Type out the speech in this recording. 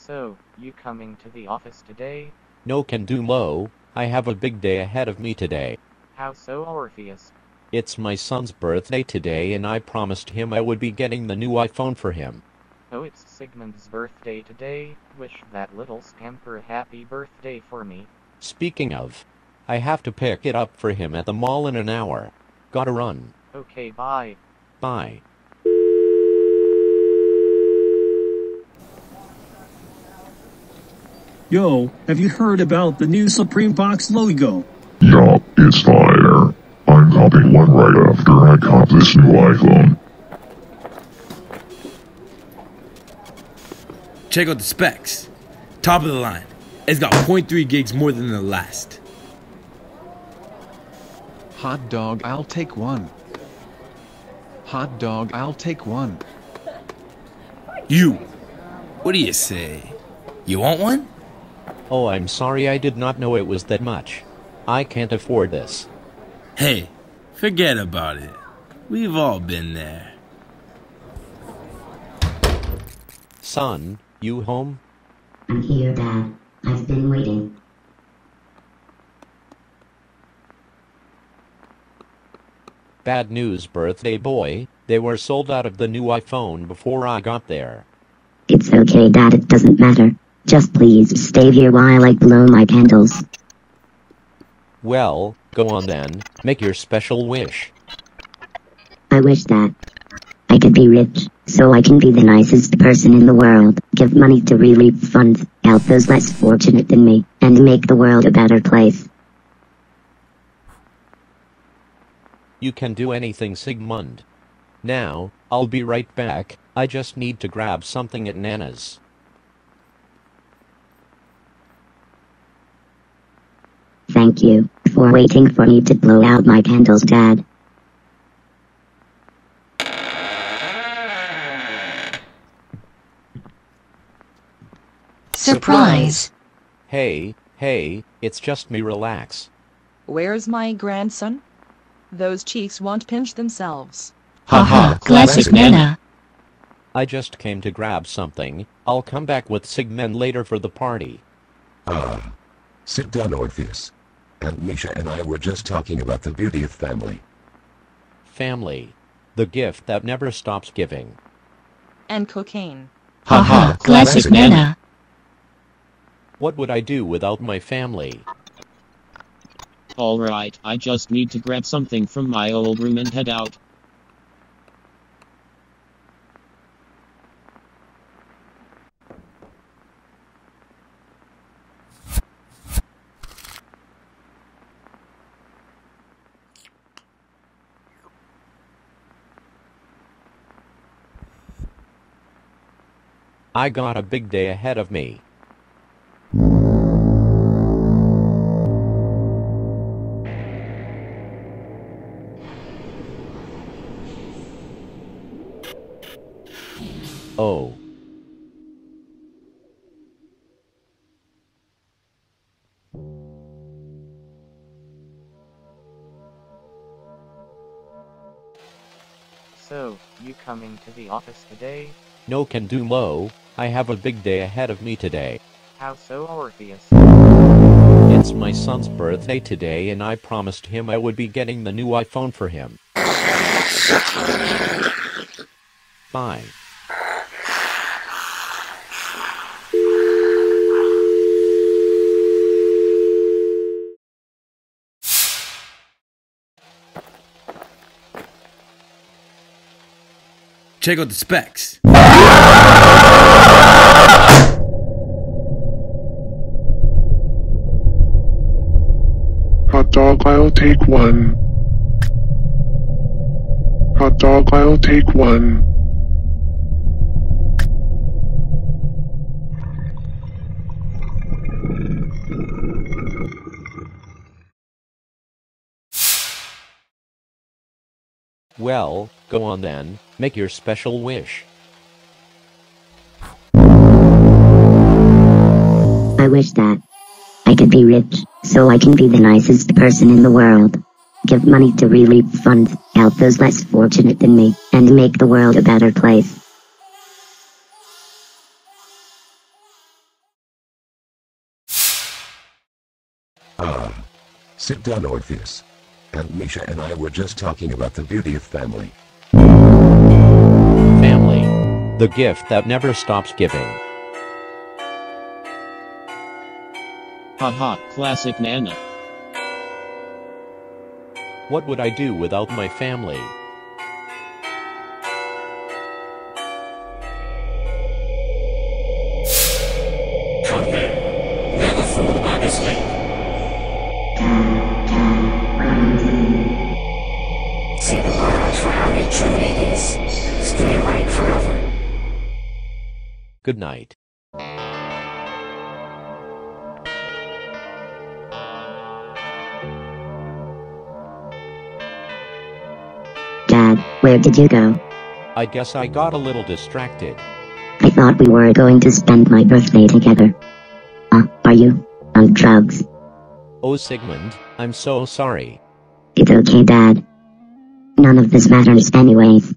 So, you coming to the office today? No can do Mo, I have a big day ahead of me today. How so, Orpheus? It's my son's birthday today and I promised him I would be getting the new iPhone for him. Oh, it's Sigmund's birthday today. Wish that little scamper a happy birthday for me. Speaking of, I have to pick it up for him at the mall in an hour. Gotta run. Okay, bye. Bye. Yo, have you heard about the new Supreme Box logo? Yup, it's fire. I'm copying one right after I cop this new iPhone. Check out the specs. Top of the line. It's got 0.3 gigs more than the last. Hot dog, I'll take one. Hot dog, I'll take one. You, what do you say? You want one? Oh, I'm sorry, I did not know it was that much. I can't afford this. Hey, forget about it. We've all been there. Son, you home? I'm here, Dad. I've been waiting. Bad news, birthday boy. They were sold out of the new iPhone before I got there. It's okay, Dad, it doesn't matter. Just please stay here while I blow my candles. Well, go on then, make your special wish. I wish that I could be rich, so I can be the nicest person in the world, give money to relief funds, help those less fortunate than me, and make the world a better place. You can do anything, Sigmund. Now, I'll be right back, I just need to grab something at Nana's. Thank you for waiting for me to blow out my candles, Dad. Surprise! Hey, it's just me, relax. Where's my grandson? Those cheeks won't pinch themselves. Haha, classic Nana. I just came to grab something. I'll come back with Sigmund later for the party. Sit down, Orpheus. Aunt Misha and I were just talking about the beauty of family. Family. The gift that never stops giving. And cocaine. Haha, classic Nana. What would I do without my family? Alright, I just need to grab something from my old room and head out. I got a big day ahead of me. Oh. So, you coming to the office today? No can do Mo, I have a big day ahead of me today. How so, Orpheus? It's my son's birthday today and I promised him I would be getting the new iPhone for him. Bye. Check out the specs. Hot dog, I'll take one. Hot dog, I'll take one. Well, go on then, make your special wish. I wish that I could be rich, so I can be the nicest person in the world, give money to relief funds, help those less fortunate than me, and make the world a better place. Sit down, Orpheus. And Misha and I were just talking about the beauty of family. Family. The gift that never stops giving. Haha, classic Nana. What would I do without my family? Say the world for how it truly is. Stay right forever. Good night. Dad, where did you go? I guess I got a little distracted. I thought we were going to spend my birthday together. Are you on drugs? Oh, Sigmund, I'm so sorry. It's okay, Dad. None of this matters anyways.